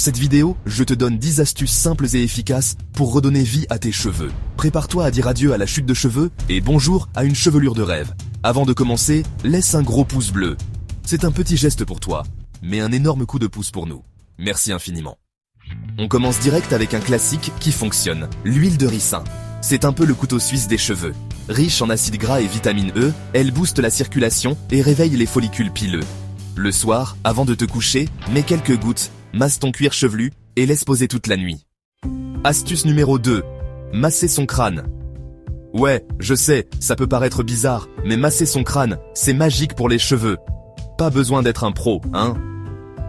Cette vidéo, je te donne 10 astuces simples et efficaces pour redonner vie à tes cheveux. Prépare-toi à dire adieu à la chute de cheveux et bonjour à une chevelure de rêve. Avant de commencer, laisse un gros pouce bleu. C'est un petit geste pour toi, mais un énorme coup de pouce pour nous. Merci infiniment. On commence direct avec un classique qui fonctionne, l'huile de ricin. C'est un peu le couteau suisse des cheveux. Riche en acides gras et vitamine E, elle booste la circulation et réveille les follicules pileux. Le soir, avant de te coucher, mets quelques gouttes, masse ton cuir chevelu et laisse poser toute la nuit. Astuce numéro 2. Masser son crâne. Ouais, je sais, ça peut paraître bizarre, mais masser son crâne, c'est magique pour les cheveux. Pas besoin d'être un pro, hein?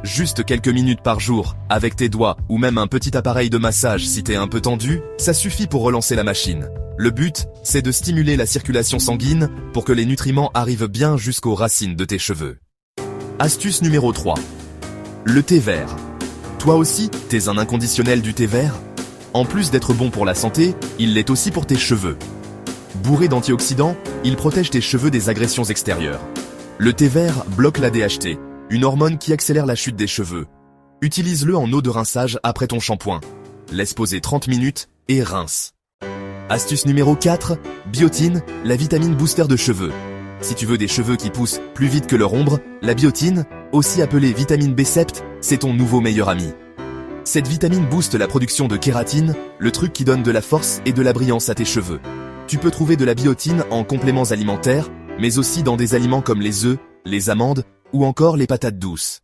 Juste quelques minutes par jour, avec tes doigts ou même un petit appareil de massage si t'es un peu tendu, ça suffit pour relancer la machine. Le but, c'est de stimuler la circulation sanguine pour que les nutriments arrivent bien jusqu'aux racines de tes cheveux. Astuce numéro 3. Le thé vert. Toi aussi, t'es un inconditionnel du thé vert? En plus d'être bon pour la santé, il l'est aussi pour tes cheveux. Bourré d'antioxydants, il protège tes cheveux des agressions extérieures. Le thé vert bloque la DHT, une hormone qui accélère la chute des cheveux. Utilise-le en eau de rinçage après ton shampoing. Laisse poser 30 minutes et rince. Astuce numéro 4, biotine, la vitamine booster de cheveux. Si tu veux des cheveux qui poussent plus vite que leur ombre, la biotine, aussi appelée vitamine B7, c'est ton nouveau meilleur ami. Cette vitamine booste la production de kératine, le truc qui donne de la force et de la brillance à tes cheveux. Tu peux trouver de la biotine en compléments alimentaires, mais aussi dans des aliments comme les œufs, les amandes ou encore les patates douces.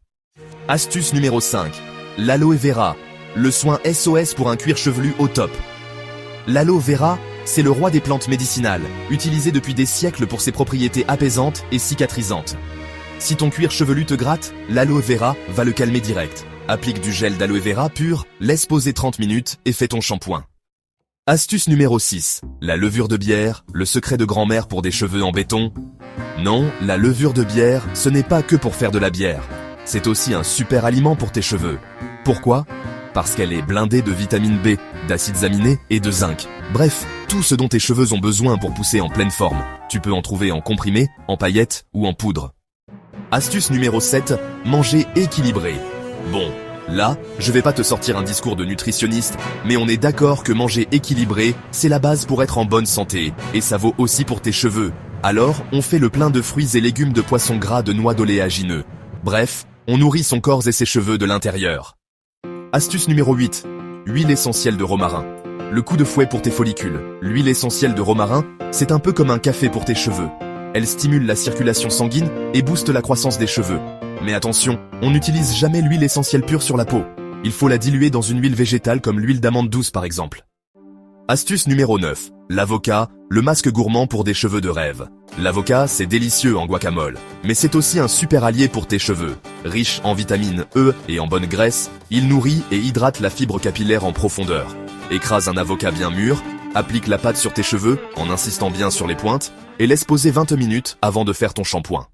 Astuce numéro 5. L'aloe vera, le soin SOS pour un cuir chevelu au top. L'aloe vera, c'est le roi des plantes médicinales, utilisé depuis des siècles pour ses propriétés apaisantes et cicatrisantes. Si ton cuir chevelu te gratte, l'aloe vera va le calmer direct. Applique du gel d'aloe vera pur, laisse poser 30 minutes et fais ton shampoing. Astuce numéro 6. La levure de bière, le secret de grand-mère pour des cheveux en béton. Non, la levure de bière, ce n'est pas que pour faire de la bière. C'est aussi un super aliment pour tes cheveux. Pourquoi ? Parce qu'elle est blindée de vitamine B, d'acides aminés et de zinc. Bref, tout ce dont tes cheveux ont besoin pour pousser en pleine forme. Tu peux en trouver en comprimé, en paillettes ou en poudre. Astuce numéro 7. Manger équilibré. Bon, là, je vais pas te sortir un discours de nutritionniste, mais on est d'accord que manger équilibré, c'est la base pour être en bonne santé, et ça vaut aussi pour tes cheveux. Alors, on fait le plein de fruits et légumes, de poissons gras, de noix d'oléagineux. Bref, on nourrit son corps et ses cheveux de l'intérieur. Astuce numéro 8. Huile essentielle de romarin. Le coup de fouet pour tes follicules. L'huile essentielle de romarin, c'est un peu comme un café pour tes cheveux. Elle stimule la circulation sanguine et booste la croissance des cheveux. Mais attention, on n'utilise jamais l'huile essentielle pure sur la peau. Il faut la diluer dans une huile végétale comme l'huile d'amande douce par exemple. Astuce numéro 9. L'avocat, le masque gourmand pour des cheveux de rêve. L'avocat, c'est délicieux en guacamole, mais c'est aussi un super allié pour tes cheveux. Riche en vitamine E et en bonne graisse, il nourrit et hydrate la fibre capillaire en profondeur. Écrase un avocat bien mûr, applique la pâte sur tes cheveux en insistant bien sur les pointes, et laisse poser 20 minutes avant de faire ton shampoing.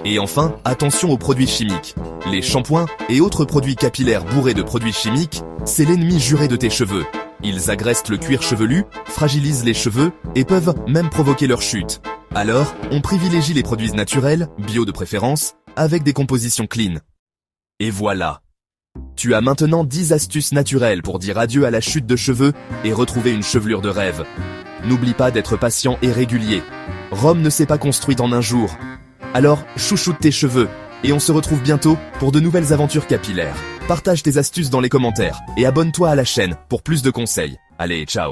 Et enfin, attention aux produits chimiques. Les shampoings et autres produits capillaires bourrés de produits chimiques, c'est l'ennemi juré de tes cheveux. Ils agressent le cuir chevelu, fragilisent les cheveux et peuvent même provoquer leur chute. Alors, on privilégie les produits naturels, bio de préférence, avec des compositions clean. Et voilà. Tu as maintenant 10 astuces naturelles pour dire adieu à la chute de cheveux et retrouver une chevelure de rêve. N'oublie pas d'être patient et régulier. Rome ne s'est pas construite en un jour. Alors, chouchoute tes cheveux, et on se retrouve bientôt pour de nouvelles aventures capillaires. Partage tes astuces dans les commentaires, et abonne-toi à la chaîne pour plus de conseils. Allez, ciao!